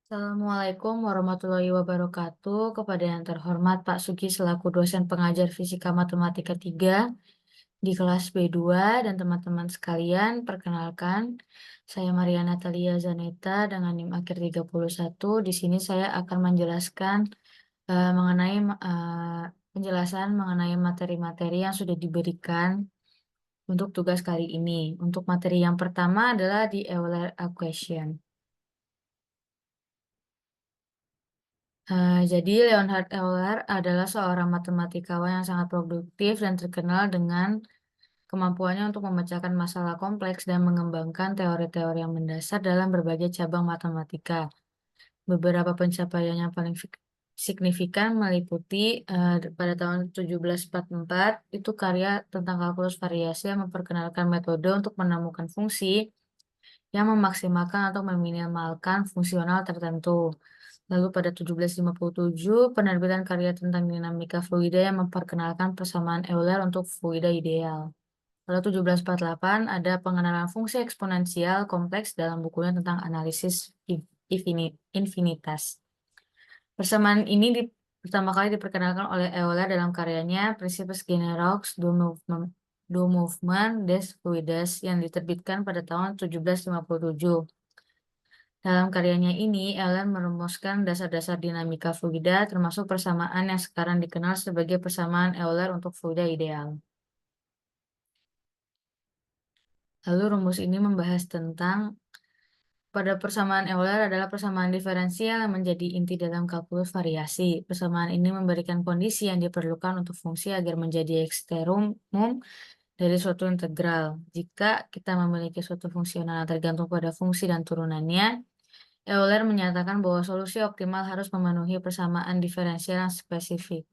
Assalamualaikum warahmatullahi wabarakatuh. Kepada yang terhormat Pak Sugi selaku dosen pengajar Fisika Matematika 3 di kelas B2 dan teman-teman sekalian, perkenalkan saya Maria Natalia Zaneta dengan NIM akhir 31. Di sini saya akan menjelaskan mengenai penjelasan mengenai materi-materi yang sudah diberikan untuk tugas kali ini. Untuk materi yang pertama adalah di Euler equation. Jadi Leonhard Euler adalah seorang matematikawan yang sangat produktif dan terkenal dengan kemampuannya untuk memecahkan masalah kompleks dan mengembangkan teori-teori yang mendasar dalam berbagai cabang matematika. Beberapa pencapaian yang paling signifikan meliputi pada tahun 1744 itu karya tentang kalkulus variasi yang memperkenalkan metode untuk menemukan fungsi yang memaksimalkan atau meminimalkan fungsional tertentu. Lalu pada 1757, penerbitan karya tentang dinamika fluida yang memperkenalkan persamaan Euler untuk fluida ideal. Lalu 1748 ada pengenalan fungsi eksponensial kompleks dalam bukunya tentang analisis infinitas. Persamaan ini pertama kali diperkenalkan oleh Euler dalam karyanya Principes Generaux du Mouvement des Fluides yang diterbitkan pada tahun 1757. Dalam karyanya ini, Euler merumuskan dasar-dasar dinamika fluida termasuk persamaan yang sekarang dikenal sebagai persamaan Euler untuk fluida ideal. Lalu rumus ini membahas tentang pada persamaan Euler adalah persamaan diferensial yang menjadi inti dalam kalkulus variasi. Persamaan ini memberikan kondisi yang diperlukan untuk fungsi agar menjadi ekstremum dari suatu integral. Jika kita memiliki suatu fungsional yang tergantung pada fungsi dan turunannya, Euler menyatakan bahwa solusi optimal harus memenuhi persamaan diferensial yang spesifik.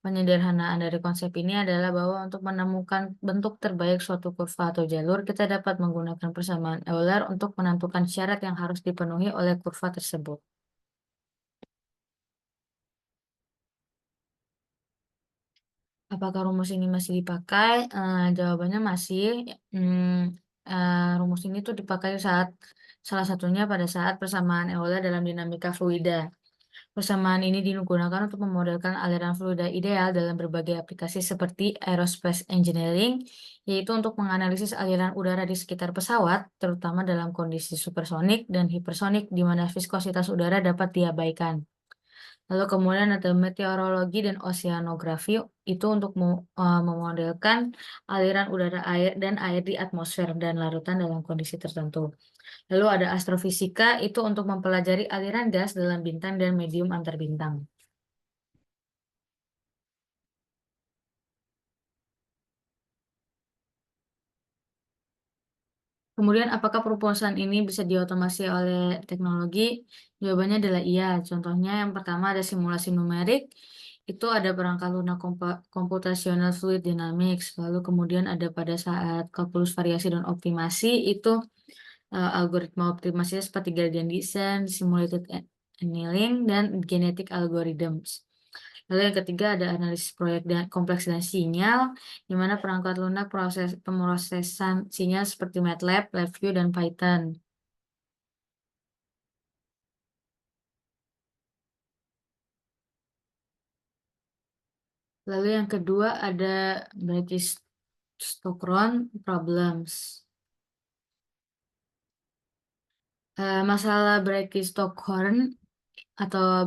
Penyederhanaan dari konsep ini adalah bahwa untuk menemukan bentuk terbaik suatu kurva atau jalur, kita dapat menggunakan persamaan Euler untuk menentukan syarat yang harus dipenuhi oleh kurva tersebut. Apakah rumus ini masih dipakai? Jawabannya masih. Rumus ini tuh dipakai salah satunya pada saat persamaan Euler dalam dinamika fluida. Persamaan ini digunakan untuk memodelkan aliran fluida ideal dalam berbagai aplikasi seperti aerospace engineering, yaitu untuk menganalisis aliran udara di sekitar pesawat, terutama dalam kondisi supersonik dan hipersonik di mana viskositas udara dapat diabaikan. Lalu kemudian ada meteorologi dan oceanografi, itu untuk memodelkan aliran udara air dan air di atmosfer dan larutan dalam kondisi tertentu. Lalu ada astrofisika, itu untuk mempelajari aliran gas dalam bintang dan medium antar bintang. Kemudian apakah perumusan ini bisa diotomasi oleh teknologi? Jawabannya adalah iya. Contohnya yang pertama ada simulasi numerik, itu ada perangkat lunak computational fluid dynamics. Lalu kemudian ada pada saat kalkulus variasi dan optimasi, itu algoritma optimasinya seperti gradient descent, simulated annealing, dan genetic algorithms. Lalu yang ketiga ada analisis proyek dan kompleks dan sinyal, di mana perangkat lunak pemrosesan sinyal seperti MATLAB, LabVIEW, dan Python. Lalu yang kedua ada Brachistochrone problems. Masalah Brachistochrone atau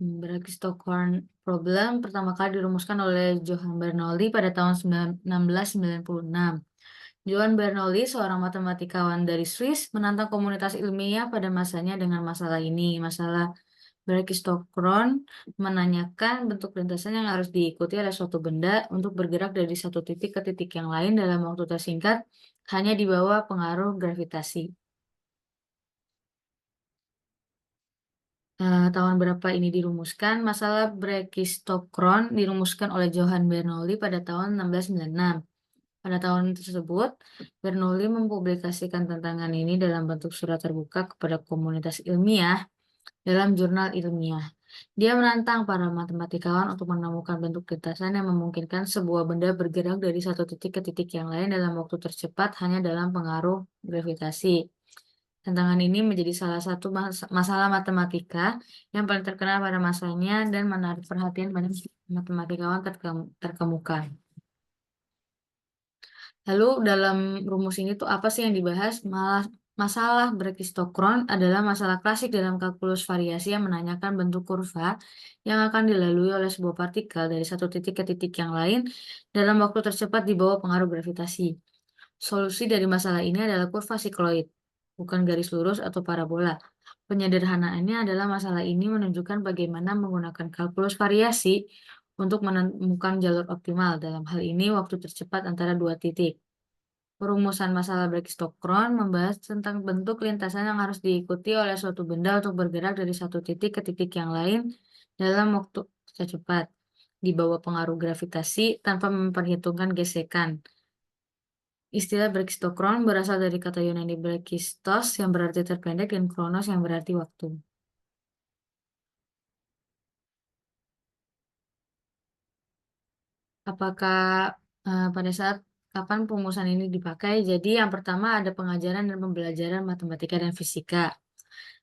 Brachistochrone problem pertama kali dirumuskan oleh Johann Bernoulli pada tahun 1696. Johann Bernoulli, seorang matematikawan dari Swiss, menantang komunitas ilmiah pada masanya dengan masalah ini. Masalah Brachistochrone menanyakan bentuk lintasan yang harus diikuti oleh suatu benda untuk bergerak dari satu titik ke titik yang lain dalam waktu tersingkat hanya di bawah pengaruh gravitasi. Tahun berapa ini dirumuskan? Masalah Brachistochrone dirumuskan oleh Johann Bernoulli pada tahun 1696. Pada tahun tersebut, Bernoulli mempublikasikan tantangan ini dalam bentuk surat terbuka kepada komunitas ilmiah dalam jurnal ilmiah. Dia menantang para matematikawan untuk menemukan bentuk lintasan yang memungkinkan sebuah benda bergerak dari satu titik ke titik yang lain dalam waktu tercepat hanya dalam pengaruh gravitasi. Tantangan ini menjadi salah satu masalah matematika yang paling terkenal pada masanya dan menarik perhatian banyak matematikawan terkemuka. Lalu dalam rumus ini tuh apa sih yang dibahas? Masalah berhistokron adalah masalah klasik dalam kalkulus variasi yang menanyakan bentuk kurva yang akan dilalui oleh sebuah partikel dari satu titik ke titik yang lain dalam waktu tercepat di bawah pengaruh gravitasi. Solusi dari masalah ini adalah kurva sikloid, bukan garis lurus atau parabola. Penyederhanaannya adalah masalah ini menunjukkan bagaimana menggunakan kalkulus variasi untuk menemukan jalur optimal, dalam hal ini waktu tercepat antara dua titik. Perumusan masalah Bragg-Stokron membahas tentang bentuk lintasan yang harus diikuti oleh suatu benda untuk bergerak dari satu titik ke titik yang lain dalam waktu cepat di bawah pengaruh gravitasi tanpa memperhitungkan gesekan. Istilah Bragg-Stokron berasal dari kata Yunani Bragkistos yang berarti terpendek dan kronos yang berarti waktu. Apakah pada saat kapan perumusan ini dipakai? Jadi yang pertama ada pengajaran dan pembelajaran matematika dan fisika.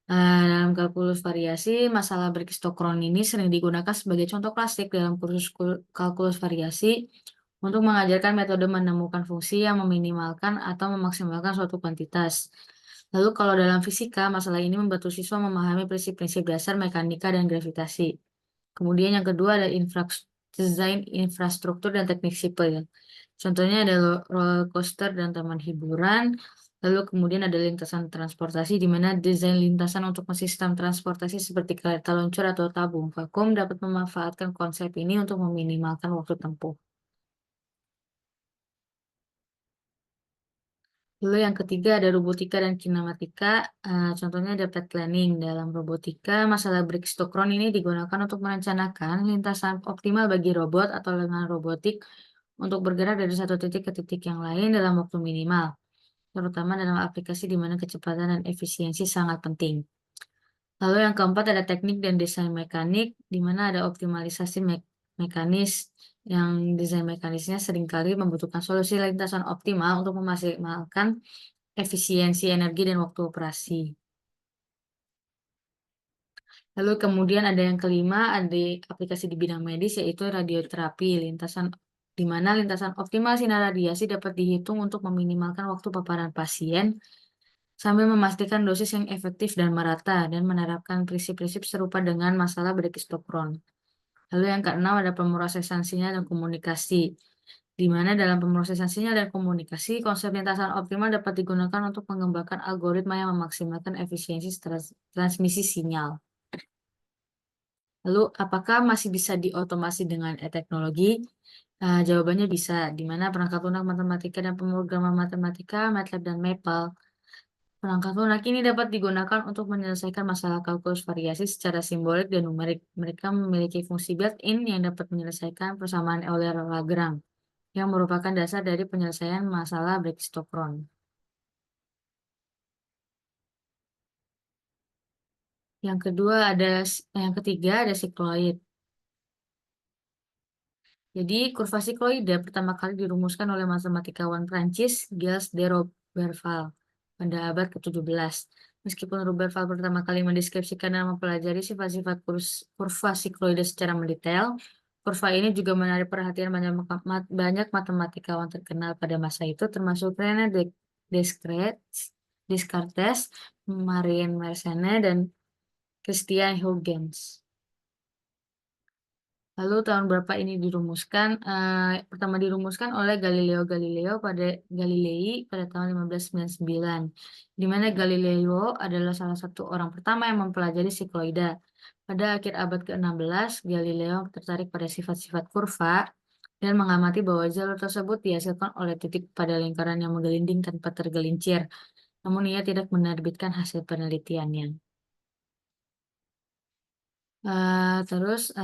Dalam kalkulus variasi, masalah Bragg-Stokron ini sering digunakan sebagai contoh klasik dalam kursus kalkulus variasi untuk mengajarkan metode menemukan fungsi yang meminimalkan atau memaksimalkan suatu kuantitas. Lalu kalau dalam fisika, masalah ini membantu siswa memahami prinsip-prinsip dasar mekanika dan gravitasi. Kemudian yang kedua ada desain infrastruktur dan teknik sipil. Contohnya ada roller coaster dan taman hiburan. Lalu kemudian ada lintasan transportasi, di mana desain lintasan untuk sistem transportasi seperti kereta luncur atau tabung vakum dapat memanfaatkan konsep ini untuk meminimalkan waktu tempuh. Lalu yang ketiga ada robotika dan kinematika. Contohnya ada path planning. Dalam robotika, masalah Bragg-Stokron ini digunakan untuk merencanakan lintasan optimal bagi robot atau lengan robotik untuk bergerak dari satu titik ke titik yang lain dalam waktu minimal, terutama dalam aplikasi di mana kecepatan dan efisiensi sangat penting. Lalu yang keempat ada teknik dan desain mekanik, di mana ada optimalisasi mekanis, yang desain mekanisnya seringkali membutuhkan solusi lintasan optimal untuk memaksimalkan efisiensi energi dan waktu operasi. Lalu kemudian ada yang kelima, ada aplikasi di bidang medis yaitu radioterapi, di mana lintasan optimal sinar radiasi dapat dihitung untuk meminimalkan waktu paparan pasien sambil memastikan dosis yang efektif dan merata dan menerapkan prinsip-prinsip serupa dengan masalah Bragg-Stokron. Lalu yang keenam ada pemrosesan sinyal dan komunikasi, di mana dalam pemrosesan sinyal dan komunikasi, konsep lintasan optimal dapat digunakan untuk mengembangkan algoritma yang memaksimalkan efisiensi transmisi sinyal. Lalu, apakah masih bisa diotomasi dengan teknologi? Jawabannya bisa, di mana perangkat lunak matematika dan pemrograman matematika, MATLAB dan Maple. Perangkat lunak ini dapat digunakan untuk menyelesaikan masalah kalkulus variasi secara simbolik dan numerik. Mereka memiliki fungsi built-in yang dapat menyelesaikan persamaan Euler-Lagrange, yang merupakan dasar dari penyelesaian masalah Bragg-Stokron. Yang ketiga ada sikloid. Jadi, kurva sikloida pertama kali dirumuskan oleh matematikawan Prancis Gilles de Roberval pada abad ke-17. Meskipun Roberval pertama kali mendeskripsikan dan mempelajari sifat-sifat kurva sikloida secara mendetail, kurva ini juga menarik perhatian banyak matematikawan terkenal pada masa itu, termasuk René Descartes, Marie Mersenne, dan Christian Huygens. Lalu tahun berapa ini dirumuskan? Pertama dirumuskan oleh Galileo Galilei pada tahun 1599, di mana Galileo adalah salah satu orang pertama yang mempelajari sikloida. Pada akhir abad ke-16, Galileo tertarik pada sifat-sifat kurva dan mengamati bahwa jalur tersebut dihasilkan oleh titik pada lingkaran yang menggelinding tanpa tergelincir. Namun ia tidak menerbitkan hasil penelitiannya.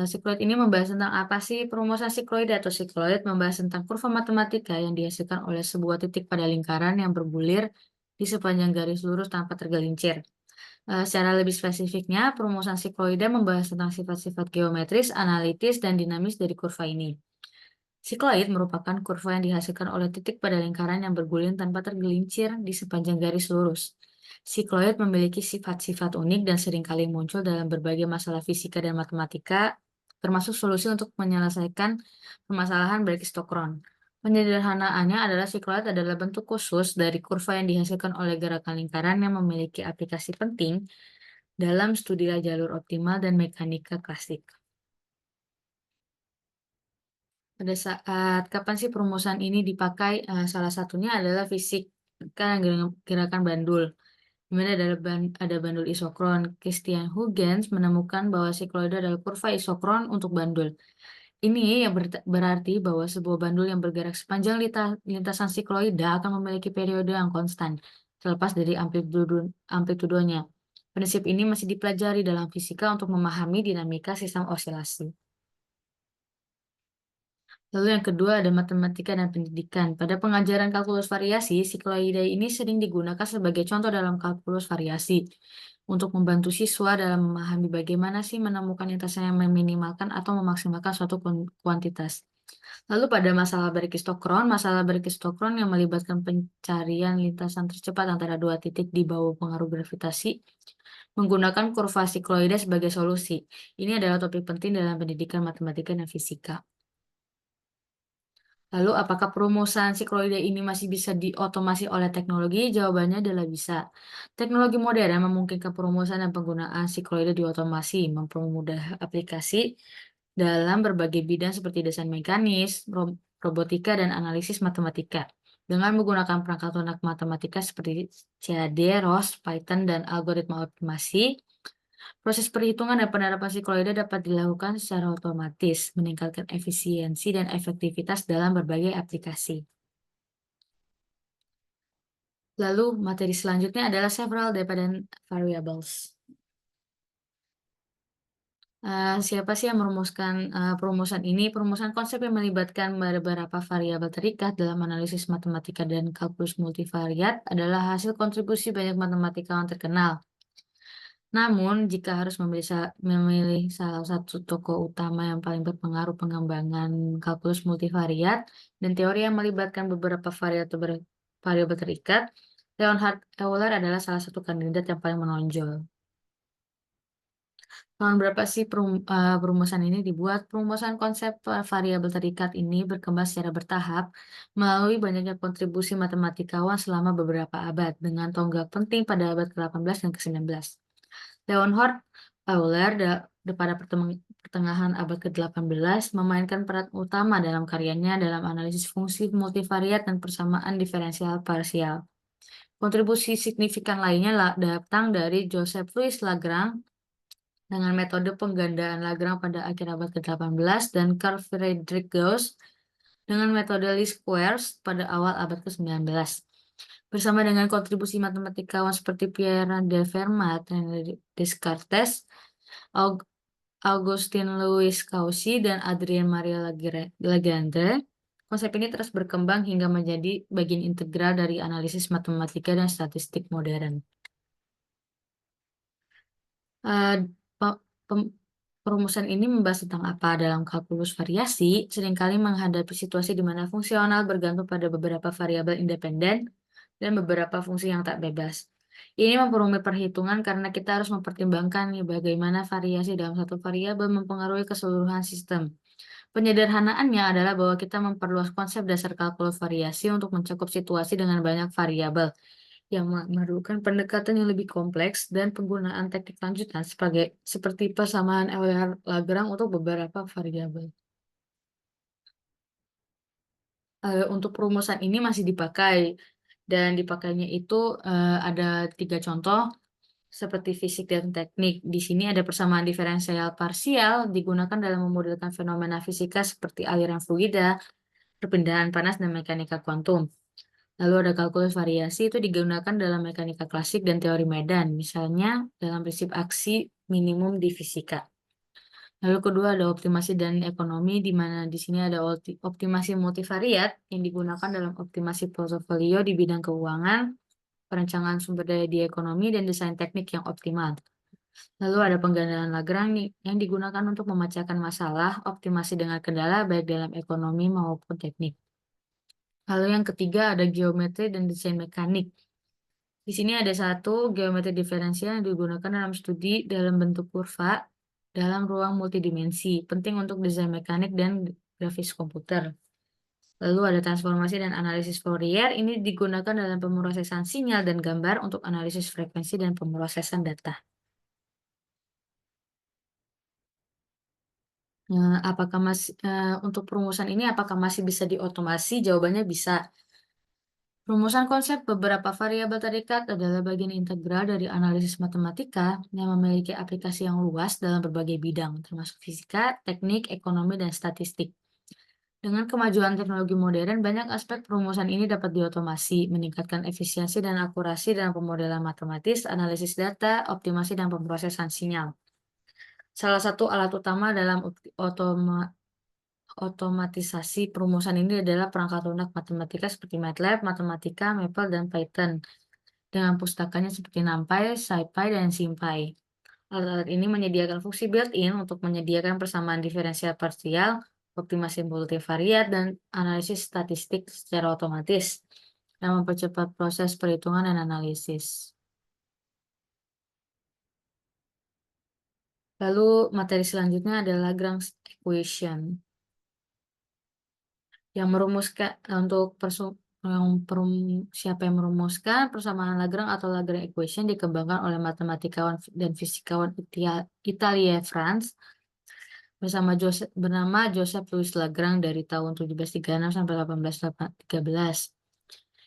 Sikloid ini membahas tentang apa sih? Perumusan sikloid atau sikloid membahas tentang kurva matematika yang dihasilkan oleh sebuah titik pada lingkaran yang bergulir di sepanjang garis lurus tanpa tergelincir. Secara lebih spesifiknya, perumusan sikloida membahas tentang sifat-sifat geometris, analitis, dan dinamis dari kurva ini. Sikloid merupakan kurva yang dihasilkan oleh titik pada lingkaran yang bergulir tanpa tergelincir di sepanjang garis lurus. Sikloid memiliki sifat-sifat unik dan seringkali muncul dalam berbagai masalah fisika dan matematika, termasuk solusi untuk menyelesaikan permasalahan berkistokron. Penyederhanaannya adalah sikloid adalah bentuk khusus dari kurva yang dihasilkan oleh gerakan lingkaran yang memiliki aplikasi penting dalam studi jalur optimal dan mekanika klasik. Pada saat kapan sih perumusan ini dipakai? Salah satunya adalah fisika dan gerakan bandul. Di mana ada bandul isokron. Christian Huygens menemukan bahwa sikloida adalah kurva isokron untuk bandul. Ini yang berarti bahwa sebuah bandul yang bergerak sepanjang lintasan sikloida akan memiliki periode yang konstan, terlepas dari amplitudonya. Prinsip ini masih dipelajari dalam fisika untuk memahami dinamika sistem osilasi. Lalu yang kedua ada matematika dan pendidikan. Pada pengajaran kalkulus variasi, sikloida ini sering digunakan sebagai contoh dalam kalkulus variasi untuk membantu siswa dalam memahami bagaimana sih menemukan lintasan yang meminimalkan atau memaksimalkan suatu kuantitas. Lalu pada masalah berkistokron yang melibatkan pencarian lintasan tercepat antara dua titik di bawah pengaruh gravitasi menggunakan kurva sikloida sebagai solusi. Ini adalah topik penting dalam pendidikan matematika dan fisika. Lalu apakah perumusan sikloida ini masih bisa diotomasi oleh teknologi? Jawabannya adalah bisa. Teknologi modern memungkinkan perumusan dan penggunaan sikloida diotomasi, mempermudah aplikasi dalam berbagai bidang seperti desain mekanis, robotika, dan analisis matematika. Dengan menggunakan perangkat lunak matematika seperti CAD, ROS, Python, dan algoritma optimasi, proses perhitungan dan penerapan sikloida dapat dilakukan secara otomatis, meningkatkan efisiensi dan efektivitas dalam berbagai aplikasi. Lalu, materi selanjutnya adalah several dependent variables. Siapa sih yang merumuskan perumusan ini? Perumusan konsep yang melibatkan beberapa variabel terikat dalam analisis matematika dan kalkulus multivariat adalah hasil kontribusi banyak matematikawan terkenal. Namun, jika harus memilih salah satu tokoh utama yang paling berpengaruh pengembangan kalkulus multivariat dan teori yang melibatkan beberapa variabel terikat, Leonhard Euler adalah salah satu kandidat yang paling menonjol. Tahun berapa sih perumusan ini dibuat? Perumusan konsep variabel terikat ini berkembang secara bertahap melalui banyaknya kontribusi matematikawan selama beberapa abad dengan tonggak penting pada abad ke-18 dan ke-19. Leonhard Euler pada pertengahan abad ke-18 memainkan peran utama dalam karyanya dalam analisis fungsi multivariat dan persamaan diferensial parsial. Kontribusi signifikan lainnya datang dari Joseph Louis Lagrange dengan metode penggandaan Lagrange pada akhir abad ke-18 dan Carl Friedrich Gauss dengan metode least squares pada awal abad ke-19. Bersama dengan kontribusi matematikawan seperti Pierre de Fermat, René Descartes, Augustin Louis Cauchy, dan Adrien Marie Legendre, konsep ini terus berkembang hingga menjadi bagian integral dari analisis matematika dan statistik modern. Perumusan ini membahas tentang apa dalam kalkulus variasi, seringkali menghadapi situasi di mana fungsional bergantung pada beberapa variabel independen dan beberapa fungsi yang tak bebas. Ini memperumit perhitungan karena kita harus mempertimbangkan bagaimana variasi dalam satu variabel mempengaruhi keseluruhan sistem. Penyederhanaannya adalah bahwa kita memperluas konsep dasar kalkulus variasi untuk mencakup situasi dengan banyak variabel yang memerlukan pendekatan yang lebih kompleks dan penggunaan teknik lanjutan seperti persamaan Euler-Lagrange untuk beberapa variabel. Untuk perumusan ini masih dipakai dan dipakainya itu ada 3 contoh seperti fisik dan teknik. Di sini ada persamaan diferensial parsial digunakan dalam memodelkan fenomena fisika seperti aliran fluida, perpindahan panas, dan mekanika kuantum. Lalu ada kalkulus variasi itu digunakan dalam mekanika klasik dan teori medan, misalnya dalam prinsip aksi minimum di fisika. Lalu kedua ada optimasi dan ekonomi, di mana di sini ada optimasi multivariat yang digunakan dalam optimasi portofolio di bidang keuangan, perencanaan sumber daya di ekonomi, dan desain teknik yang optimal. Lalu ada penggandaan Lagrange yang digunakan untuk memecahkan masalah optimasi dengan kendala baik dalam ekonomi maupun teknik. Lalu yang ketiga ada geometri dan desain mekanik. Di sini ada satu geometri diferensial yang digunakan dalam studi dalam bentuk kurva dalam ruang multidimensi, penting untuk desain mekanik dan grafis komputer. Lalu ada transformasi dan analisis Fourier, ini digunakan dalam pemrosesan sinyal dan gambar untuk analisis frekuensi dan pemrosesan data. Untuk perumusan ini apakah masih bisa diotomasi? Jawabannya bisa. Rumusan konsep beberapa variabel terikat adalah bagian integral dari analisis matematika yang memiliki aplikasi yang luas dalam berbagai bidang, termasuk fisika, teknik, ekonomi, dan statistik. Dengan kemajuan teknologi modern, banyak aspek perumusan ini dapat diotomasi, meningkatkan efisiensi dan akurasi dalam pemodelan matematis, analisis data, optimasi, dan pemrosesan sinyal. Salah satu alat utama dalam otomatisasi perumusan ini adalah perangkat lunak matematika seperti MATLAB, Matematika, Maple, dan Python, dengan pustakanya seperti NumPy, SciPy, dan SymPy. Alat-alat ini menyediakan fungsi built-in untuk menyediakan persamaan diferensial parsial, optimasi multivariat, dan analisis statistik secara otomatis, yang mempercepat proses perhitungan dan analisis. Lalu materi selanjutnya adalah Lagrange equation yang merumuskan siapa yang merumuskan persamaan Lagrange atau Lagrange equation dikembangkan oleh matematikawan dan fisikawan Italia France bernama Joseph Louis Lagrange dari tahun 1736 sampai 1813.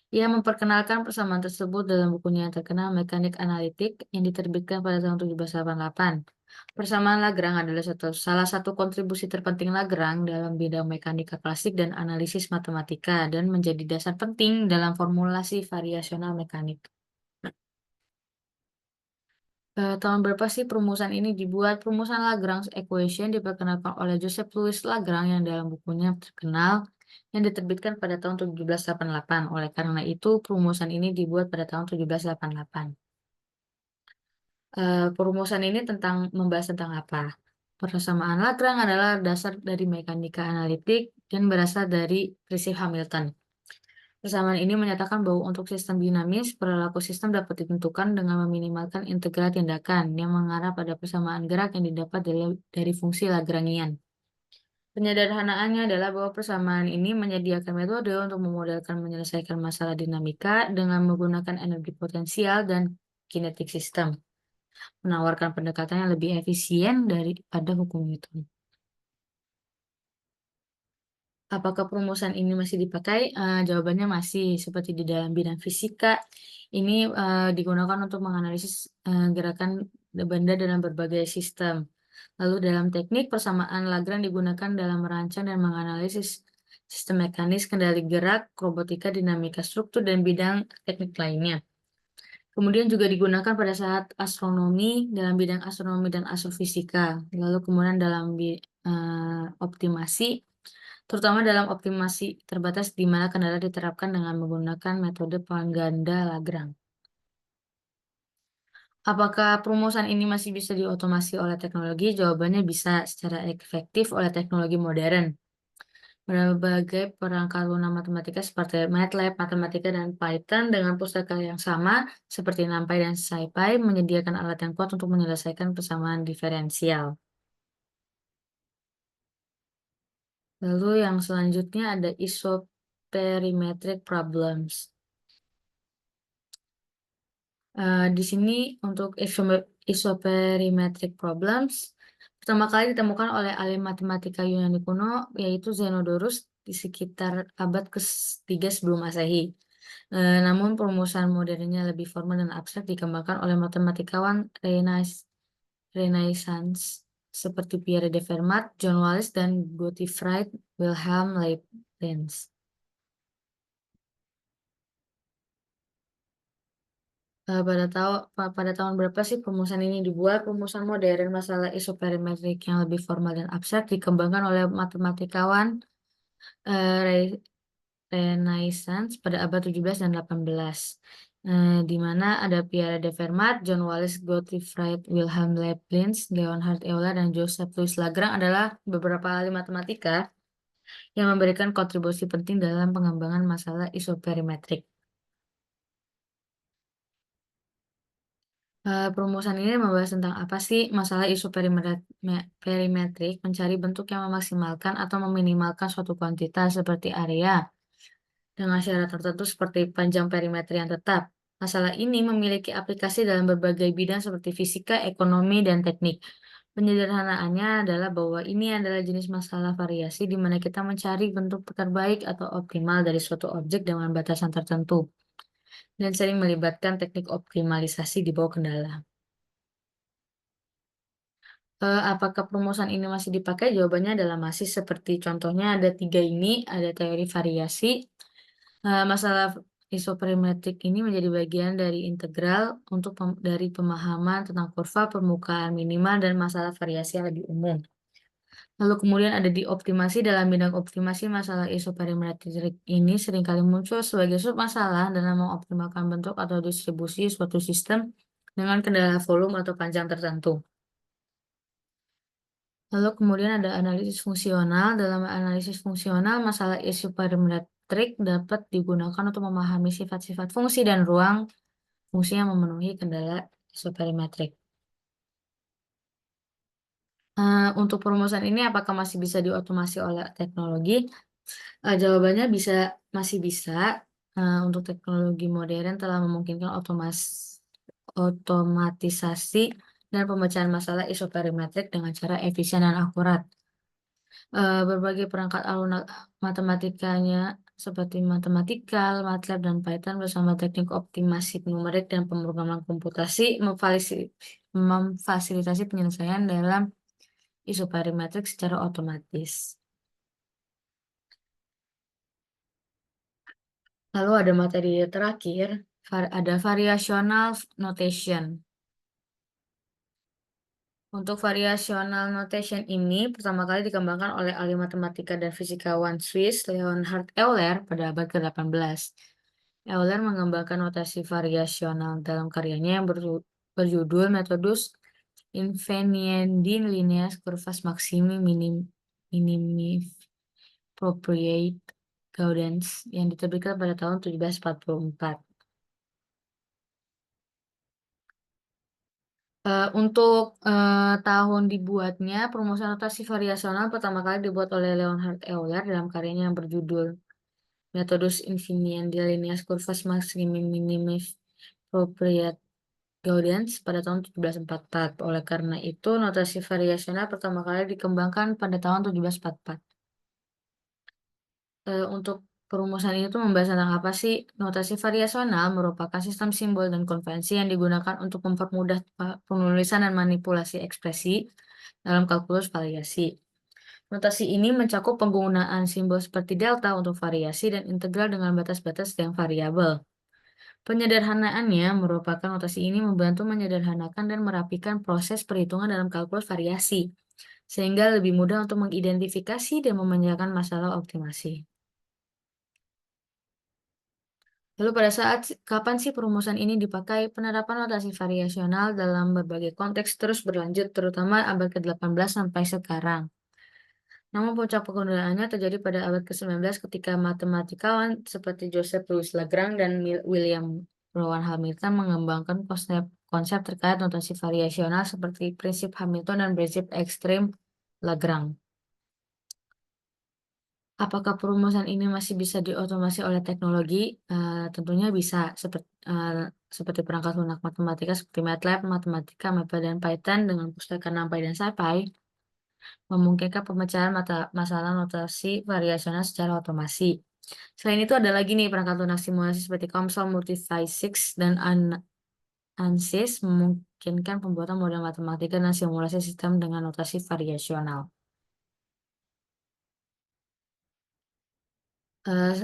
Ia memperkenalkan persamaan tersebut dalam bukunya yang terkenal Mekanik Analitik yang diterbitkan pada tahun 1788. Persamaan Lagrange adalah salah satu kontribusi terpenting Lagrange dalam bidang mekanika klasik dan analisis matematika dan menjadi dasar penting dalam formulasi variasional mekanik. Tahun berapa sih perumusan ini dibuat? Perumusan Lagrange equation diperkenalkan oleh Joseph Louis Lagrange yang dalam bukunya terkenal yang diterbitkan pada tahun 1788. Oleh karena itu, perumusan ini dibuat pada tahun 1788. Perumusan ini membahas tentang apa? Persamaan Lagrange adalah dasar dari mekanika analitik dan berasal dari prinsip Hamilton. Persamaan ini menyatakan bahwa untuk sistem dinamis, perilaku sistem dapat ditentukan dengan meminimalkan integral tindakan yang mengarah pada persamaan gerak yang didapat dari fungsi Lagrangian. Penyederhanaannya adalah bahwa persamaan ini menyediakan metode untuk memodelkan menyelesaikan masalah dinamika dengan menggunakan energi potensial dan kinetik sistem, menawarkan pendekatan yang lebih efisien daripada hukum Newton. Apakah perumusan ini masih dipakai? Jawabannya masih, seperti di dalam bidang fisika. Ini digunakan untuk menganalisis gerakan benda dalam berbagai sistem. Lalu dalam teknik, persamaan Lagrange digunakan dalam merancang dan menganalisis sistem mekanis, kendali gerak, robotika, dinamika struktur, dan bidang teknik lainnya. Kemudian juga digunakan pada saat astronomi, dalam bidang astronomi dan astrofisika. Lalu kemudian dalam optimasi, terutama dalam optimasi terbatas di mana kendala diterapkan dengan menggunakan metode pengganda Lagrange. Apakah perumusan ini masih bisa diotomasi oleh teknologi? Jawabannya bisa secara efektif oleh teknologi modern. Berbagai perangkat lunak matematika seperti MATLAB, Matematika, dan Python dengan pustaka yang sama seperti NumPy dan SciPy menyediakan alat yang kuat untuk menyelesaikan persamaan diferensial. Lalu yang selanjutnya ada isoperimetric problems. Di sini untuk isoperimetric problems pertama kali ditemukan oleh ahli matematika Yunani kuno yaitu Zenodorus di sekitar abad ke-3 sebelum Masehi. Namun perumusan modernnya lebih formal dan abstrak dikembangkan oleh matematikawan Renaissance seperti Pierre de Fermat, John Wallis, dan Gottfried Wilhelm Leibniz. Pada tahun berapa sih perumusan ini dibuat? Perumusan modern masalah isoperimetrik yang lebih formal dan abstrak dikembangkan oleh matematikawan Renaissance pada abad 17 dan 18. Di mana ada Pierre de Fermat, John Wallis, Gottfried Wilhelm Leibniz, Leonhard Euler, dan Joseph Louis Lagrange adalah beberapa ahli matematika yang memberikan kontribusi penting dalam pengembangan masalah isoperimetrik. Perumusan ini membahas tentang apa sih? Masalah isu perimetrik mencari bentuk yang memaksimalkan atau meminimalkan suatu kuantitas seperti area dengan syarat tertentu seperti panjang perimeter yang tetap. Masalah ini memiliki aplikasi dalam berbagai bidang seperti fisika, ekonomi, dan teknik. Penyederhanaannya adalah bahwa ini adalah jenis masalah variasi di mana kita mencari bentuk terbaik atau optimal dari suatu objek dengan batasan tertentu dan sering melibatkan teknik optimalisasi di bawah kendala. Apakah perumusan ini masih dipakai? Jawabannya adalah masih, seperti contohnya ada 3 ini, ada teori variasi. Masalah isoperimetrik ini menjadi bagian dari integral untuk dari pemahaman tentang kurva permukaan minimal dan masalah variasi yang lebih umum. Lalu kemudian ada di optimasi. Dalam bidang optimasi, masalah isoperimetrik ini seringkali muncul sebagai submasalah dalam mengoptimalkan bentuk atau distribusi suatu sistem dengan kendala volume atau panjang tertentu. Lalu kemudian ada analisis fungsional. Dalam analisis fungsional, masalah isu parametrik dapat digunakan untuk memahami sifat-sifat fungsi dan ruang fungsi yang memenuhi kendala isu parametrik. Untuk perumusan ini apakah masih bisa diotomasi oleh teknologi? Jawabannya masih bisa. Untuk teknologi modern telah memungkinkan otomatisasi dan pemecahan masalah isu parametrik dengan cara efisien dan akurat. Berbagai perangkat aluna matematikanya seperti Mathematical, MATLAB, dan Python bersama teknik optimasi numerik dan pemrograman komputasi memfasilitasi penyelesaian dalam isu parametrik secara otomatis. Lalu ada materi terakhir, ada variational notation. Untuk variational notation ini pertama kali dikembangkan oleh ahli matematika dan fisikawan Swiss Leonhard Euler pada abad ke-18. Euler mengembangkan notasi variasional dalam karyanya yang berjudul Methodus Inveniendi Lineas Curvas Maximi Minimi Appropriate Gaudens yang diterbitkan pada tahun 1744. Untuk tahun dibuatnya, perumusan notasi variasional pertama kali dibuat oleh Leonhard Euler dalam karyanya yang berjudul Methodus Infiniendi Lineas Curvas Maximi Minimi Appropriate Gaudens pada tahun 1744. Oleh karena itu, notasi variasional pertama kali dikembangkan pada tahun 1744. Untuk perumusan ini tuh membahas tentang apa sih? Notasi variasional merupakan sistem simbol dan konvensi yang digunakan untuk mempermudah penulisan dan manipulasi ekspresi dalam kalkulus variasi. Notasi ini mencakup penggunaan simbol seperti delta untuk variasi dan integral dengan batas-batas yang variabel. Penyederhanaannya merupakan notasi ini membantu menyederhanakan dan merapikan proses perhitungan dalam kalkulus variasi, sehingga lebih mudah untuk mengidentifikasi dan memecahkan masalah optimasi. Lalu kapan sih perumusan ini dipakai? Penerapan notasi variasional dalam berbagai konteks terus berlanjut, terutama abad ke-18 sampai sekarang. Namun puncak penggunaannya terjadi pada abad ke-19 ketika matematikawan seperti Joseph Louis Lagrange dan William Rowan Hamilton mengembangkan konsep terkait notasi variasional seperti prinsip Hamilton dan prinsip ekstrim Lagrange. Apakah perumusan ini masih bisa diotomasi oleh teknologi? Tentunya bisa, seperti perangkat lunak matematika seperti MATLAB, Mathematica, MATLAB, dan Python dengan pustaka NumPy dan SciPy memungkinkan pemecahan masalah notasi variasional secara otomasi. Selain itu ada lagi nih perangkat lunak simulasi seperti COMSOL, Multiphysix, dan ANSYS memungkinkan pembuatan model matematika dan simulasi sistem dengan notasi variasional.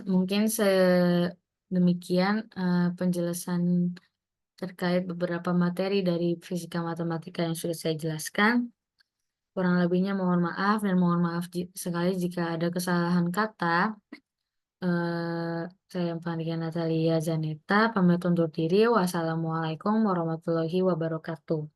Mungkin sedemikian penjelasan terkait beberapa materi dari fisika matematika yang sudah saya jelaskan. Kurang lebihnya mohon maaf, dan mohon maaf sekali jika ada kesalahan kata. Saya Panitia Natalia Zaneta, pamit undur diri. Wassalamualaikum warahmatullahi wabarakatuh.